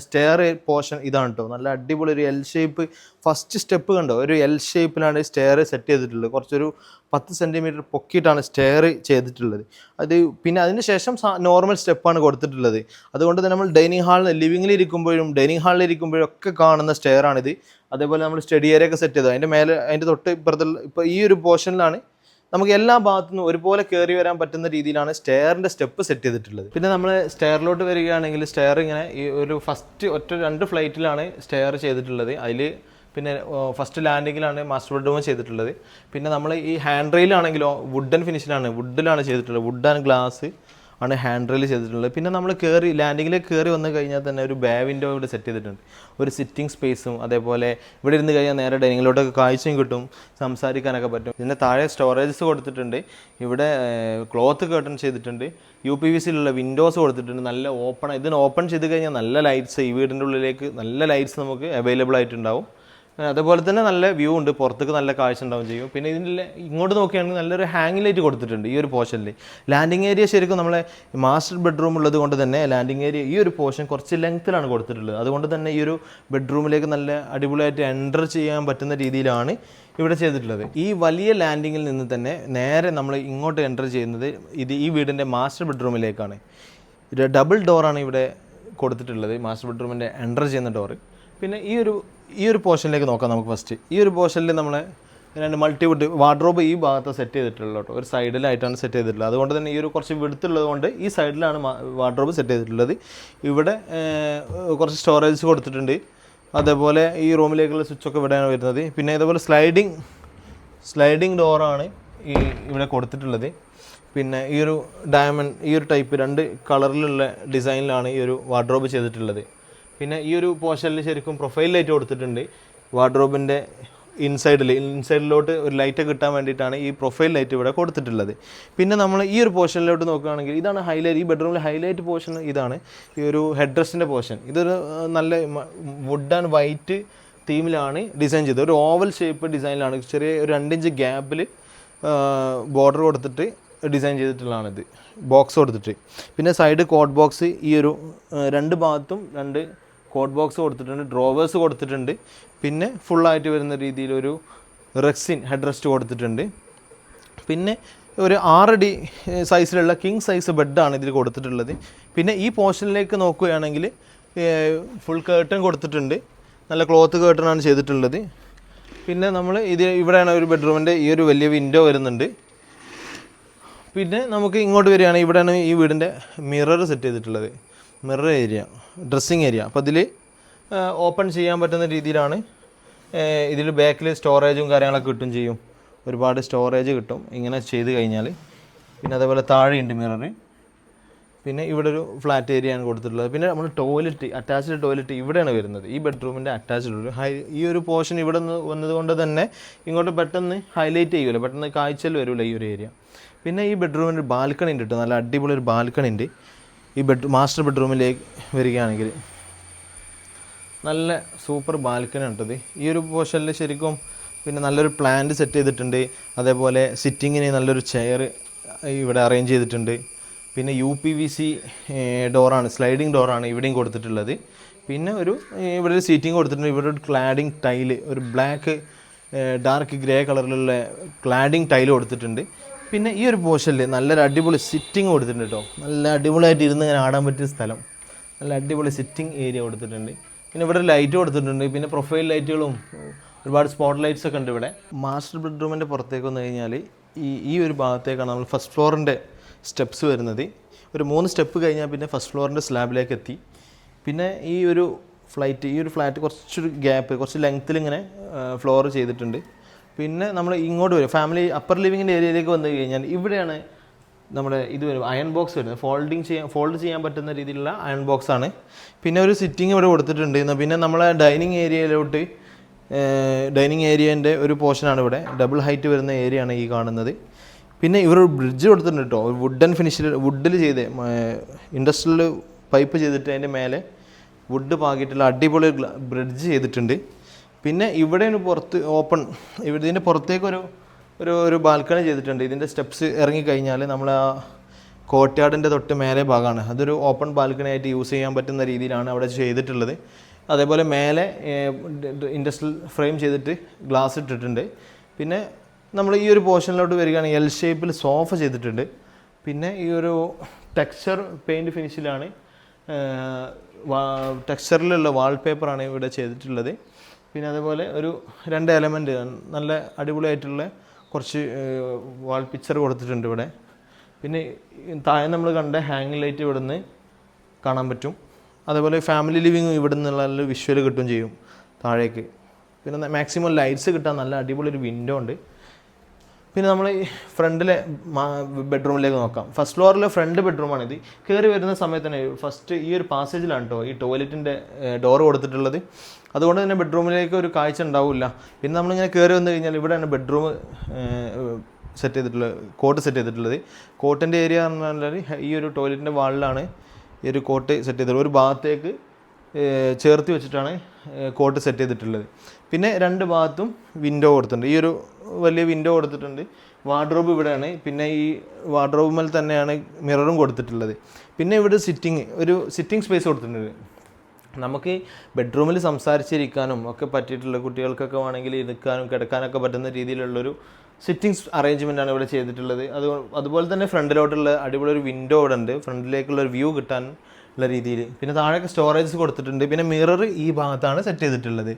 Speaker 1: സ്റ്റെയർ പോർഷൻ ഇതാണ് കേട്ടോ. നല്ല അടിപൊളി ഒരു എൽ ഷേപ്പ്, ഫസ്റ്റ് സ്റ്റെപ്പ് കണ്ടോ, ഒരു എൽ ഷേപ്പിലാണ് സ്റ്റെയർ സെറ്റ് ചെയ്തിട്ടുള്ളത്. കുറച്ചൊരു 10 സെൻറ്റിമീറ്റർ പൊക്കിയിട്ടാണ് സ്റ്റെയർ ചെയ്തിട്ടുള്ളത്. പിന്നെ അതിന് ശേഷം നോർമൽ സ്റ്റെപ്പാണ് കൊടുത്തിട്ടുള്ളത്. അതുകൊണ്ട് തന്നെ നമ്മൾ ഡൈനിങ് ഹാളിലിരിക്കുമ്പോഴും ഒക്കെ കാണുന്ന സ്റ്റെയറാണിത്. അതേപോലെ നമ്മൾ സ്റ്റഡി ഏരിയ ഒക്കെ സെറ്റ് ചെയ്തത് അതിൻ്റെ തൊട്ട് ഇപ്പുറത്തുള്ള ഇപ്പോൾ ഈ ഒരു പോർഷനിലാണ് നമുക്ക് എല്ലാ ഭാഗത്തു നിന്നും ഒരുപോലെ കയറി വരാൻ പറ്റുന്ന രീതിയിലാണ് സ്റ്റെയറിൻ്റെ സ്റ്റെപ്പ് സെറ്റ് ചെയ്തിട്ടുള്ളത്. പിന്നെ നമ്മൾ സ്റ്റെയറിലോട്ട് വരികയാണെങ്കിൽ സ്റ്റെയർ ഇങ്ങനെ ഈ ഒരു ഫസ്റ്റ് 2 ഫ്ലൈറ്റിലാണ് സ്റ്റെയർ ചെയ്തിട്ടുള്ളത്. അതിൽ പിന്നെ ഫസ്റ്റ് ലാൻഡിങ്ങിലാണ് മാസ്റ്റർ ബെഡ്റൂം ചെയ്തിട്ടുള്ളത്. പിന്നെ നമ്മൾ ഈ ഹാൻഡ് റെയിലാണെങ്കിലോ വുഡൻ വുഡിലാണ് ചെയ്തിട്ടുള്ളത്. വുഡ് ആൻഡ് ഗ്ലാസ് ആണ് ഹാൻഡ് റെയിൽ ചെയ്തിട്ടുള്ളത്. പിന്നെ നമ്മൾ ലാൻഡിങ്ങിലേക്ക് കയറി വന്നു കഴിഞ്ഞാൽ തന്നെ ഒരു ബേ വിൻഡോ ഇവിടെ സെറ്റ് ചെയ്തിട്ടുണ്ട്. ഒരു സിറ്റിംഗ് സ്പേസും അതേപോലെ ഇവിടെ ഇരുന്ന് കഴിഞ്ഞാൽ നേരെ ഡൈനിങ്ങിലോട്ടൊക്കെ കാഴ്ചയും കിട്ടും, സംസാരിക്കാനൊക്കെ പറ്റും. ഇതിൻ്റെ താഴെ സ്റ്റോറേജസ് കൊടുത്തിട്ടുണ്ട്. ഇവിടെ ക്ലോത്ത് കേർട്ടൺ ചെയ്തിട്ടുണ്ട്. UPVCയിലുള്ള വിൻഡോസ് കൊടുത്തിട്ടുണ്ട്. നല്ല ഇതിന് ഓപ്പൺ ചെയ്ത് കഴിഞ്ഞാൽ നല്ല ലൈറ്റ്സ്, ഈ വീടിൻ്റെ ഉള്ളിലേക്ക് നല്ല ലൈറ്റ്സ് നമുക്ക് അവൈലബിൾ ആയിട്ടുണ്ടാവും. അതുപോലെ തന്നെ നല്ല വ്യൂ ഉണ്ട്, പുറത്തേക്ക് നല്ല കാഴ്ച ഉണ്ടാവും ചെയ്യും. പിന്നെ ഇതിൻ്റെ ഇങ്ങോട്ട് നോക്കുകയാണെങ്കിൽ നല്ലൊരു ഹാങ് ലൈറ്റ് കൊടുത്തിട്ടുണ്ട് ഈ ഒരു പോർഷനിൽ. ലാൻഡിങ് ഏരിയ ശരിക്കും നമ്മളെ മാസ്റ്റർ ബെഡ്റൂം ഉള്ളത് കൊണ്ട് തന്നെ ലാൻഡിങ് ഏരിയ ഈ ഒരു പോർഷൻ കുറച്ച് ലെങ്ത്തിലാണ് കൊടുത്തിട്ടുള്ളത്. അതുകൊണ്ട് തന്നെ ഈ ഒരു ബെഡ്റൂമിലേക്ക് നല്ല അടിപൊളിയായിട്ട് എൻ്റർ ചെയ്യാൻ പറ്റുന്ന രീതിയിലാണ് ഇവിടെ ചെയ്തിട്ടുള്ളത്. ഈ വലിയ ലാൻഡിങ്ങിൽ നിന്ന് തന്നെ നേരെ നമ്മൾ ഇങ്ങോട്ട് എൻ്റർ ചെയ്യുന്നത് ഈ വീടിൻ്റെ മാസ്റ്റർ ബെഡ്റൂമിലേക്കാണ്. ഡബിൾ ഡോറാണ് ഇവിടെ കൊടുത്തിട്ടുള്ളത്, മാസ്റ്റർ ബെഡ്റൂമിൻ്റെ എൻ്റർ ചെയ്യുന്ന ഡോറ്. പിന്നെ ഈ ഒരു പോർഷനിലേക്ക് നോക്കാം നമുക്ക്. ഫസ്റ്റ് ഈ ഒരു പോർഷനിൽ നമ്മൾ രണ്ട് മൾട്ടിവുഡ് വാർഡ്രോബ് ഈ ഭാഗത്ത് സെറ്റ് ചെയ്തിട്ടുള്ളത് കേട്ടോ, ഒരു സൈഡിലായിട്ടാണ് സെറ്റ് ചെയ്തിട്ടുള്ളത്. അതുകൊണ്ട് തന്നെ ഈ ഒരു കുറച്ച് വിടുത്തുള്ളത് കൊണ്ട് ഈ സൈഡിലാണ് വാർഡ്രോബ് സെറ്റ് ചെയ്തിട്ടുള്ളത്. ഇവിടെ കുറച്ച് സ്റ്റോറേജ് കൊടുത്തിട്ടുണ്ട്. അതേപോലെ ഈ റൂമിലേക്കുള്ള സ്വിച്ചൊക്കെ ഇവിടെയാണ് വരുന്നത്. പിന്നെ ഇതേപോലെ സ്ലൈഡിങ് ഡോറാണ് ഇവിടെ കൊടുത്തിട്ടുള്ളത്. പിന്നെ ഈ ഒരു ഡയമണ്ട് ഈ ഒരു ടൈപ്പ് 2 കളറിലുള്ള ഡിസൈനിലാണ് ഈ ഒരു വാർഡ്രോബ് ചെയ്തിട്ടുള്ളത്. പിന്നെ ഈ ഒരു പോർഷനിൽ ശരിക്കും പ്രൊഫൈൽ ലൈറ്റ് കൊടുത്തിട്ടുണ്ട്. വാർഡ്രോബിൻ്റെ ഇൻസൈഡിലോട്ട് ഒരു ലൈറ്റ് കിട്ടാൻ വേണ്ടിയിട്ടാണ് ഈ പ്രൊഫൈൽ ലൈറ്റ് ഇവിടെ കൊടുത്തിട്ടുള്ളത്. പിന്നെ നമ്മൾ ഈ ഒരു പോർഷനിലോട്ട് നോക്കുകയാണെങ്കിൽ ഇതാണ് ഹൈലൈറ്റ്, ഈ ബെഡ്റൂമിലെ ഹൈലൈറ്റ് പോർഷൻ ഇതാണ് ഈ ഒരു ഹെഡ് റെസ്റ്റിൻ്റെ പോർഷൻ. ഇതൊരു നല്ല വുഡ് ആൻഡ് വൈറ്റ് തീമിലാണ് ഡിസൈൻ ചെയ്തത്. ഒരു ഓവൽ ഷേപ്പ് ഡിസൈനിലാണ്, ചെറിയ ഒരു 2 ഇഞ്ച് ഗ്യാപ്പിൽ ബോർഡർ കൊടുത്തിട്ട് ഡിസൈൻ ചെയ്തിട്ടുള്ളതാണിത്, ബോക്സ് കൊടുത്തിട്ട്. പിന്നെ സൈഡ് കോട്ട് ബോക്സ്, ഈ ഒരു 2 ഭാഗത്തും 2 കോട്ട് ബോക്സ് കൊടുത്തിട്ടുണ്ട്, ഡ്രോവേഴ്സ് കൊടുത്തിട്ടുണ്ട്. പിന്നെ ഫുള്ളായിട്ട് വരുന്ന രീതിയിലൊരു റെക്സിൻ ഹെഡ് റെസ്റ്റ് കൊടുത്തിട്ടുണ്ട്. പിന്നെ ഒരു 6 അടി സൈസിലുള്ള കിങ് സൈസ് ബെഡാണ് ഇതിൽ കൊടുത്തിട്ടുള്ളത്. പിന്നെ ഈ പോർഷനിലേക്ക് നോക്കുകയാണെങ്കിൽ ഫുൾ കേർട്ടൺ കൊടുത്തിട്ടുണ്ട്, നല്ല ക്ലോത്ത് കേർട്ടണാണ് ചെയ്തിട്ടുള്ളത്. പിന്നെ നമ്മൾ ഇവിടെയാണ് ഒരു ബെഡ്റൂമിൻ്റെ ഈ ഒരു വലിയ വിൻഡോ വരുന്നുണ്ട്. പിന്നെ നമുക്ക് ഇങ്ങോട്ട് വരികയാണെങ്കിൽ ഇവിടെയാണ് ഈ വീടിൻ്റെ മിറർ സെറ്റ് ചെയ്തിട്ടുള്ളത്, മിറർ ഏരിയ, ഡ്രസ്സിങ് ഏരിയ. അപ്പോൾ അതിൽ ഓപ്പൺ ചെയ്യാൻ പറ്റുന്ന രീതിയിലാണ്. ഇതിൽ ബാക്കിൽ സ്റ്റോറേജും കാര്യങ്ങളൊക്കെ കിട്ടും ചെയ്യും, ഒരുപാട് സ്റ്റോറേജ് കിട്ടും ഇങ്ങനെ ചെയ്ത് കഴിഞ്ഞാൽ. പിന്നെ അതേപോലെ താഴെയുണ്ട് മിറർ. പിന്നെ ഇവിടെ ഒരു ഫ്ലാറ്റ് ഏരിയയാണ് കൊടുത്തിട്ടുള്ളത്. പിന്നെ നമ്മൾ ടോയ്ലറ്റ്, അറ്റാച്ച്ഡ് ടോയ്ലറ്റ് ഇവിടെയാണ് വരുന്നത്, ഈ ബെഡ്റൂമിൻ്റെ അറ്റാച്ച്ഡ്. ഈ ഒരു പോർഷൻ ഇവിടെ നിന്ന് വന്നതുകൊണ്ട് തന്നെ ഇങ്ങോട്ട് പെട്ടെന്ന് ഹൈലൈറ്റ് ചെയ്യുമല്ലോ, പെട്ടെന്ന് കാഴ്ചയിൽ വരുമല്ലോ ഈ ഒരു ഏരിയ. പിന്നെ ഈ ബെഡ്റൂമിൻ്റെ ബാൽക്കണി ഉണ്ട് കേട്ടോ, നല്ല അടിപൊളി ഒരു ബാൽക്കണി ഉണ്ട് ഈ മാസ്റ്റർ ബെഡ്റൂമിലേക്ക് വരികയാണെങ്കിൽ. നല്ല സൂപ്പർ ബാൽക്കണി ഉണ്ടത് ഈ ഒരു പോർഷനിൽ ശരിക്കും. പിന്നെ നല്ലൊരു പ്ലാന്റ് സെറ്റ് ചെയ്തിട്ടുണ്ട്. അതേപോലെ സിറ്റിങ്ങിന് നല്ലൊരു ചെയർ ഇവിടെ അറേഞ്ച് ചെയ്തിട്ടുണ്ട്. പിന്നെ UPVC ഡോറാണ്, സ്ലൈഡിങ് ഡോറാണ് ഇവിടെയും കൊടുത്തിട്ടുള്ളത്. പിന്നെ ഇവിടെ ഒരു സീറ്റിംഗ് കൊടുത്തിട്ടുണ്ട്. ഇവിടെ ഒരു ക്ലാഡിങ് ടൈല്, ഒരു ബ്ലാക്ക് ഡാർക്ക് ഗ്രേ കളറിലുള്ള ക്ലാഡിങ് ടൈല് കൊടുത്തിട്ടുണ്ട്. പിന്നെ ഈ ഒരു പോർഷനിൽ നല്ലൊരു അടിപൊളി സിറ്റിംഗ് കൊടുത്തിട്ടുണ്ട് കേട്ടോ, നല്ല അടിപൊളിയായിട്ട് ഇരുന്ന് ഇങ്ങനെ ആടാൻ പറ്റിയ സ്ഥലം, നല്ല അടിപൊളി സിറ്റിംഗ് ഏരിയ കൊടുത്തിട്ടുണ്ട്. പിന്നെ ഇവിടെ ലൈറ്റ് കൊടുത്തിട്ടുണ്ട്. പിന്നെ പ്രൊഫൈൽ ലൈറ്റുകളും ഒരുപാട് സ്പോട്ട് ലൈറ്റ്സ് ഒക്കെ ഉണ്ട് ഇവിടെ. മാസ്റ്റർ ബെഡ്റൂമിൻ്റെ പുറത്തേക്ക് വന്നു കഴിഞ്ഞാൽ ഈ ഒരു ഭാഗത്തേക്കാണ് നമ്മൾ ഫസ്റ്റ് ഫ്ലോറിൻ്റെ സ്റ്റെപ്സ് വരുന്നത്. ഒരു 3 സ്റ്റെപ്പ് കഴിഞ്ഞാൽ പിന്നെ ഫസ്റ്റ് ഫ്ലോറിൻ്റെ സ്ലാബിലേക്ക് എത്തി. പിന്നെ ഈ ഒരു ഫ്ലാറ്റ് കുറച്ചൊരു ഗ്യാപ്പ്, കുറച്ച് ലെങ്ത്തിൽ ഇങ്ങനെ ഫ്ലോർ ചെയ്തിട്ടുണ്ട്. പിന്നെ നമ്മൾ ഇങ്ങോട്ട് വരും, ഫാമിലി അപ്പർ ലിവിങ്ങിൻ്റെ ഏരിയയിലേക്ക് വന്നു കഴിഞ്ഞാൽ ഇവിടെയാണ് നമ്മുടെ ഇത് വരും, അയൺ ബോക്സ് വരുന്നത്. ഫോൾഡ് ചെയ്യാൻ പറ്റുന്ന രീതിയിലുള്ള അയൺ ബോക്സ് ആണ്. പിന്നെ ഒരു സിറ്റിംഗ് ഇവിടെ കൊടുത്തിട്ടുണ്ട്. പിന്നെ നമ്മളെ ഡൈനിങ് ഏരിയേൻ്റെ ഒരു പോർഷനാണ് ഇവിടെ, ഡബിൾ ഹൈറ്റ് വരുന്ന ഏരിയയാണ് ഈ കാണുന്നത്. പിന്നെ ഇവർ ബ്രിഡ്ജ് കൊടുത്തിട്ടുണ്ട് കേട്ടോ, വുഡിൽ ചെയ്ത് ഇൻഡസ്ട്രിയൽ പൈപ്പ് ചെയ്തിട്ട് അതിൻ്റെ മേലെ വുഡ് പാകിയിട്ടുള്ള അടിപൊളി ബ്രിഡ്ജ് ചെയ്തിട്ടുണ്ട്. പിന്നെ ഇവിടെ പുറത്ത് ഇതിൻ്റെ പുറത്തേക്ക് ഒരു ബാൽക്കണി ചെയ്തിട്ടുണ്ട്. ഇതിൻ്റെ സ്റ്റെപ്സ് ഇറങ്ങിക്കഴിഞ്ഞാൽ നമ്മൾ ആ കോർട്ട്യാർഡിൻ്റെ തൊട്ട് മേലെ ഭാഗമാണ്, അതൊരു ഓപ്പൺ ബാൽക്കണി ആയിട്ട് യൂസ് ചെയ്യാൻ പറ്റുന്ന രീതിയിലാണ് അവിടെ ചെയ്തിട്ടുള്ളത്. അതേപോലെ മേലെ ഇൻഡസ്ട്രിയൽ ഫ്രെയിം ചെയ്തിട്ട് ഗ്ലാസ് ഇട്ടിട്ടുണ്ട്. പിന്നെ നമ്മൾ ഈ ഒരു പോർഷനിലോട്ട് വരികയാണെങ്കിൽ L ഷേപ്പിൽ സോഫ ചെയ്തിട്ടുണ്ട്. പിന്നെ ഈ ഒരു ടെക്സ്ചർ പെയിൻറ്റ് ഫിനിഷിലാണ്, ടെക്സ്ചറിലുള്ള വാൾപേപ്പറാണ് ഇവിടെ ചെയ്തിട്ടുള്ളത്. പിന്നെ അതേപോലെ ഒരു 2 എലമെൻറ്റ് നല്ല അടിപൊളിയായിട്ടുള്ള കുറച്ച് വാൾ പിക്ചർ കൊടുത്തിട്ടുണ്ട് ഇവിടെ. പിന്നെ താഴെ നമ്മൾ കണ്ട ഹാങ് ലൈറ്റ് ഇവിടെ നിന്ന് കാണാൻ പറ്റും. അതേപോലെ ഫാമിലി ലിവിങ് ഇവിടെ നിന്നുള്ള നല്ല വിഷ്വൽ കിട്ടും ചെയ്യും താഴേക്ക്. പിന്നെ മാക്സിമം ലൈറ്റ്സ് കിട്ടാൻ നല്ല അടിപൊളി ഒരു വിൻഡോ ഉണ്ട്. പിന്നെ നമ്മൾ ഈ ഫ്രണ്ടിലെ ബെഡ്റൂമിലേക്ക് നോക്കാം. ഫസ്റ്റ് ഫ്ലോറിലെ ഫ്രണ്ട് ബെഡ്റൂമാണിത്. കയറി വരുന്ന സമയത്ത് തന്നെ ഫസ്റ്റ് ഈ ഒരു പാസേജിലാണ് കേട്ടോ ഈ ടോയ്ലറ്റിൻ്റെ ഡോറ് കൊടുത്തിട്ടുള്ളത്. അതുകൊണ്ട് തന്നെ ബെഡ്റൂമിലേക്ക് ഒരു കാഴ്ച ഉണ്ടാവില്ല. പിന്നെ നമ്മളിങ്ങനെ കയറി വന്നു കഴിഞ്ഞാൽ ഇവിടെയാണ് ബെഡ്റൂം സെറ്റ് ചെയ്തിട്ടുള്ളത്, കോട്ട് സെറ്റ് ചെയ്തിട്ടുള്ളത്. കോട്ടിൻ്റെ ഏരിയ എന്ന് പറഞ്ഞാൽ ഈ ഒരു ടോയ്ലറ്റിൻ്റെ വാളിലാണ് ഈ ഒരു കോട്ട് സെറ്റ് ചെയ്തിട്ടുള്ളത്. ഒരു ഭാഗത്തേക്ക് ചേർത്ത് വെച്ചിട്ടാണ് കോട്ട് സെറ്റ് ചെയ്തിട്ടുള്ളത്. പിന്നെ 2 ഭാഗത്തും വിൻഡോ കൊടുത്തിട്ടുണ്ട്. ഈ ഒരു വലിയ വിൻഡോ കൊടുത്തിട്ടുണ്ട്. വാർഡ്രോബ് ഇവിടെയാണ്. പിന്നെ ഈ വാർഡ്രോബിൽ തന്നെയാണ് മിററും കൊടുത്തിട്ടുള്ളത്. പിന്നെ ഇവിടെ ഒരു സിറ്റിംഗ് സ്പേസ് കൊടുത്തിട്ടുണ്ട്. നമുക്ക് ബെഡ്റൂമിൽ സംസാരിച്ചിരിക്കാനും ഒക്കെ പറ്റിയിട്ടുള്ള, കുട്ടികൾക്കൊക്കെ വേണമെങ്കിൽ ഇരിക്കാനും കിടക്കാനൊക്കെ പറ്റുന്ന രീതിയിലുള്ളൊരു സിറ്റിംഗ്സ് അറേഞ്ച്മെൻ്റാണ് ഇവിടെ ചെയ്തിട്ടുള്ളത്. അതുപോലെ തന്നെ ഫ്രണ്ടിലോട്ടുള്ള അടിപൊളി ഒരു വിൻഡോ ഇവിടെ ഉണ്ട്, ഫ്രണ്ടിലേക്കുള്ള ഒരു വ്യൂ കിട്ടാൻ ഉള്ള രീതിയിൽ. പിന്നെ താഴേക്ക് സ്റ്റോറേജ് കൊടുത്തിട്ടുണ്ട്. പിന്നെ മിറർ ഈ ഭാഗത്താണ് സെറ്റ് ചെയ്തിട്ടുള്ളത്.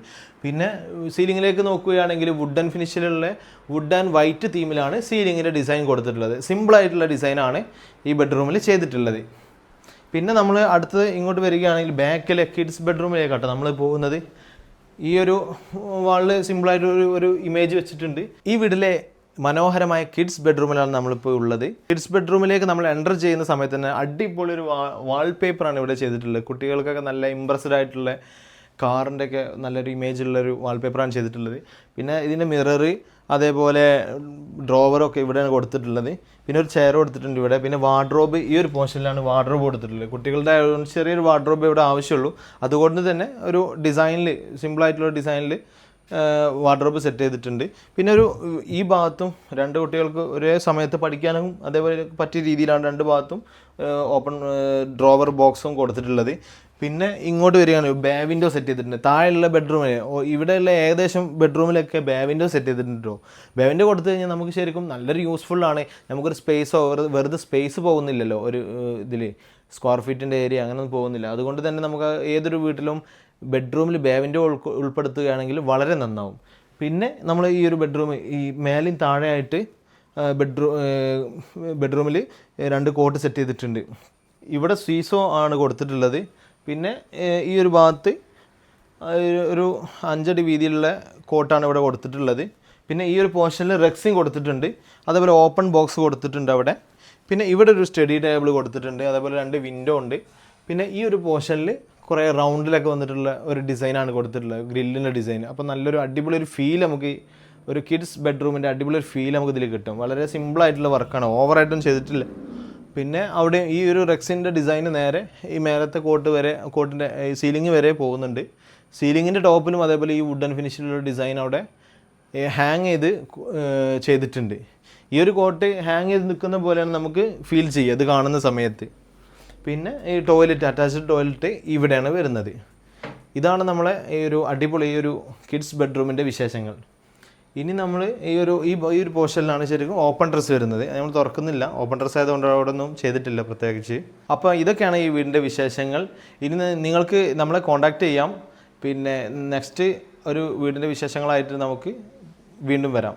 Speaker 1: പിന്നെ സീലിങ്ങിലേക്ക് നോക്കുകയാണെങ്കിൽ വുഡ് ആൻഡ് വൈറ്റ് തീമിലാണ് സീലിങ്ങിൻ്റെ ഡിസൈൻ കൊടുത്തിട്ടുള്ളത്. സിമ്പിളായിട്ടുള്ള ഡിസൈനാണ് ഈ ബെഡ്റൂമിൽ ചെയ്തിട്ടുള്ളത്. പിന്നെ നമ്മൾ അടുത്തത് ഇങ്ങോട്ട് വരികയാണെങ്കിൽ ബാക്കിലെ കിഡ്സ് ബെഡ്റൂമിലേക്കാട്ടോ നമ്മൾ പോകുന്നത്. ഈ ഒരു വാളിൽ സിമ്പിളായിട്ട് ഒരു ഇമേജ് വെച്ചിട്ടുണ്ട്. ഈ വീട്ടിലെ മനോഹരമായ കിഡ്സ് ബെഡ്റൂമിലാണ് നമ്മളിപ്പോൾ ഉള്ളത്. കിഡ്സ് ബെഡ്റൂമിലേക്ക് നമ്മൾ എൻ്റർ ചെയ്യുന്ന സമയത്ത് തന്നെ അടിപൊളി ഒരു വാൾപേപ്പറാണ് ഇവിടെ ചെയ്തിട്ടുള്ളത്. കുട്ടികൾക്കൊക്കെ നല്ല ഇമ്പ്രസ്ഡ് ആയിട്ടുള്ള കാറിൻ്റെ ഒക്കെ നല്ലൊരു ഇമേജ് ഉള്ളൊരു വാൾപേപ്പറാണ് ചെയ്തിട്ടുള്ളത്. പിന്നെ ഇതിൻ്റെ മിററ് അതേപോലെ ഡ്രോവറൊക്കെ ഇവിടെയാണ് കൊടുത്തിട്ടുള്ളത്. പിന്നെ ഒരു ചെയർ കൊടുത്തിട്ടുണ്ട് ഇവിടെ. പിന്നെ വാർഡ്രോബ് ഈ ഒരു പോർഷനിലാണ് വാർഡ്രോബ് കൊടുത്തിട്ടുള്ളത്. കുട്ടികളുടെ ചെറിയൊരു വാർഡ്രോബ് ഇവിടെ ആവശ്യമുള്ളൂ. അതുകൊണ്ട് തന്നെ ഒരു ഡിസൈനിൽ, സിമ്പിളായിട്ടുള്ള ഡിസൈനിൽ വാർഡ്രോബ് സെറ്റ് ചെയ്തിട്ടുണ്ട്. പിന്നെ ഈ ഭാഗത്തും 2 കുട്ടികൾക്ക് ഒരേ സമയത്ത് പഠിക്കാനും അതേപോലെ പറ്റിയ രീതിയിലാണ് 2 ഭാഗത്തും ഓപ്പൺ ഡ്രോവർ ബോക്സും കൊടുത്തിട്ടുള്ളത്. പിന്നെ ഇങ്ങോട്ട് വരികയാണ് ബേ വിൻഡോ സെറ്റ് ചെയ്തിട്ടുണ്ട്. താഴെയുള്ള ബെഡ്റൂമിൽ, ഇവിടെയുള്ള ഏകദേശം ബെഡ്റൂമിലൊക്കെ ബേ വിൻഡോ സെറ്റ് ചെയ്തിട്ടുണ്ടോ. ബേ വിൻഡോ കൊടുത്തു കഴിഞ്ഞാൽ നമുക്ക് ശരിക്കും നല്ലൊരു യൂസ്ഫുള്ളാണ്. നമുക്കൊരു സ്പേസോ വെറുതെ സ്പേസ് പോകുന്നില്ലല്ലോ, ഒരു ഇതിൽ സ്ക്വയർ ഫീറ്റിൻ്റെ ഏരിയ അങ്ങനെയൊന്നും പോകുന്നില്ല. അതുകൊണ്ട് തന്നെ നമുക്ക് ഏതൊരു വീട്ടിലും ബെഡ്റൂമിൽ ബേ വിൻഡോ ഉൾപ്പെടുത്തുകയാണെങ്കിൽ വളരെ നന്നാവും. പിന്നെ നമ്മൾ ഈ ഒരു ബെഡ്റൂം ഈ മേലും താഴെയായിട്ട് ബെഡ്റൂമിൽ 2 കോട്ട് സെറ്റ് ചെയ്തിട്ടുണ്ട്. ഇവിടെ സീസോ ആണ് കൊടുത്തിട്ടുള്ളത്. പിന്നെ ഈ ഒരു ഭാഗത്ത് ഒരു 5 അടി വീതിയിലുള്ള കോട്ടാണ് ഇവിടെ കൊടുത്തിട്ടുള്ളത്. പിന്നെ ഈ ഒരു പോർഷനിൽ റെക്സിങ് കൊടുത്തിട്ടുണ്ട്. അതേപോലെ ഓപ്പൺ ബോക്സ് കൊടുത്തിട്ടുണ്ട് അവിടെ. പിന്നെ ഇവിടെ ഒരു സ്റ്റഡി ടേബിൾ കൊടുത്തിട്ടുണ്ട്. അതേപോലെ 2 വിൻഡോ ഉണ്ട്. പിന്നെ ഈ ഒരു പോർഷനിൽ കുറേ റൗണ്ടിലൊക്കെ വന്നിട്ടുള്ള ഒരു ഡിസൈനാണ് കൊടുത്തിട്ടുള്ളത്, ഗ്രില്ലിൻ്റെ ഡിസൈൻ. അപ്പോൾ നല്ലൊരു അടിപൊളി ഒരു ഫീൽ നമുക്ക്, ഒരു കിഡ്സ് ബെഡ്റൂമിൻ്റെ അടിപൊളി ഒരു ഫീൽ നമുക്ക് ഇതിൽ കിട്ടും. വളരെ സിമ്പിളായിട്ടുള്ള വർക്കാണ്, ഓവറായിട്ടും ചെയ്തിട്ടില്ല. പിന്നെ അവിടെ ഈ ഒരു റെക്സിൻ്റെ ഡിസൈന് നേരെ ഈ മേലത്തെ കോട്ടിൻ്റെ സീലിംഗ് വരെ പോകുന്നുണ്ട്. സീലിങ്ങിൻ്റെ ടോപ്പിലും അതേപോലെ ഈ വുഡൻ ഫിനിഷിലുള്ള ഡിസൈൻ അവിടെ ഹാങ് ചെയ്തിട്ടുണ്ട്. ഈ ഒരു കോട്ട് ഹാങ് ചെയ്ത് നിൽക്കുന്ന പോലെയാണ് നമുക്ക് ഫീൽ ചെയ്യുക ഇത് കാണുന്ന സമയത്ത്. പിന്നെ ഈ അറ്റാച്ച്ഡ് ടോയ്ലറ്റ് ഇവിടെയാണ് വരുന്നത്. ഇതാണ് നമ്മളെ ഈ ഒരു അടിപൊളി ഈ ഒരു കിഡ്സ് ബെഡ്റൂമിൻ്റെ വിശേഷങ്ങൾ. ഇനി നമ്മൾ ഈ ഒരു പോർഷനിലാണ് ശരിക്കും ഓപ്പൺ ഡ്രസ്സ് വരുന്നത്. നമ്മൾ തുറക്കുന്നില്ല, ഓപ്പൺ ഡ്രസ്സ് ആയതുകൊണ്ട് അവിടെ ഒന്നും ചെയ്തിട്ടില്ല പ്രത്യേകിച്ച്. അപ്പോൾ ഇതൊക്കെയാണ് ഈ വീടിൻ്റെ വിശേഷങ്ങൾ. ഇനി നിങ്ങൾക്ക് നമ്മളെ കോൺടാക്റ്റ് ചെയ്യാം. പിന്നെ നെക്സ്റ്റ് ഒരു വീടിൻ്റെ വിശേഷങ്ങളായിട്ട് നമുക്ക് വീണ്ടും വരാം.